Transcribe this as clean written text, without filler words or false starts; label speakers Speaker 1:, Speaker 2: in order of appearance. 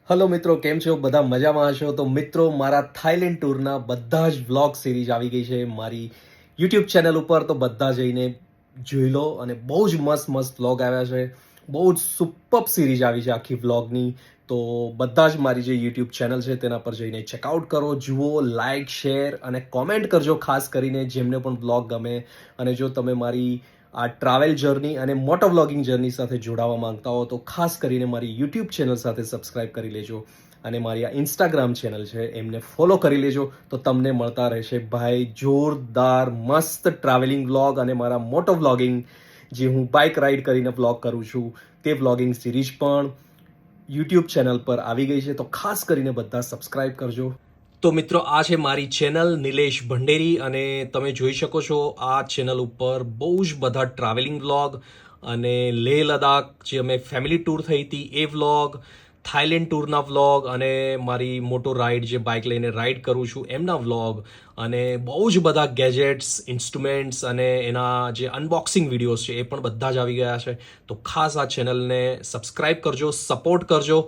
Speaker 1: Hello મિત્રો, કેમ છો? બધા મજામાં હશો? તો મિત્રો, મારા થાઈલેન્ડ ટૂરના બધા જ વ્લોગ સિરીઝ આવી ગઈ છે મારી યુટ્યુબ ચેનલ ઉપર. તો બધા જઈને જોઈ લો. અને બહુ જ મસ્ત મસ્ત વ્લોગ આવ્યા છે. બહુ જ સુપર્બ સિરીઝ આવી છે આખી વ્લોગની. તો બધા જ મારી જે યુટ્યુબ ચેનલ છે તેના પર જઈને ચેકઆઉટ કરો, જુઓ, લાઇક, શેર અને કોમેન્ટ કરજો, ખાસ કરીને જેમને પણ વ્લોગ ગમે. અને જો તમે મારી આ ટ્રાવેલ જર્ની અને મોટો વ્લોગિંગ જર્ની સાથે જોડાવા માંગતા હો તો ખાસ કરીને મારી યુટ્યુબ ચેનલ સાથે સબસ્ક્રાઇબ કરી લેજો. અને મારી આ ઇન્સ્ટાગ્રામ ચેનલ છે એમને ફોલો કરી લેજો. તો તમને મળતા રહેશે ભાઈ જોરદાર મસ્ત ટ્રાવેલિંગ વ્લોગ અને મારા મોટો વ્લોગિંગ, જે હું બાઇક રાઇડ કરીને વ્લોગ કરું છું, તે વ્લોગિંગ સિરીઝ પણ યુટ્યુબ ચેનલ પર આવી ગઈ છે. તો ખાસ કરીને બધા સબસ્ક્રાઇબ કરજો. તો મિત્રો, આ છે મારી ચેનલ નિલેશ ભંડેરી. અને તમે જોઈ શકો છો આ ચેનલ ઉપર બહુ જ બધા ટ્રાવેલિંગ વ્લોગ અને લેહ લદ્દાખ જે અમે ફેમિલી ટૂર થઈ હતી એ વ્લોગ, થાઈલેન્ડ ટૂરના વ્લોગ અને મારી મોટો રાઇડ જે બાઇક લઈને રાઇડ કરું છું એમના વ્લોગ અને બહુ જ બધા ગેજેટ્સ, ઇન્સ્ટ્રુમેન્ટ્સ અને એના જે અનબોક્સિંગ વિડીયોઝ છે એ પણ બધા જ આવી ગયા છે. તો ખાસ આ ચેનલને સબસ્ક્રાઇબ કરજો, સપોર્ટ કરજો.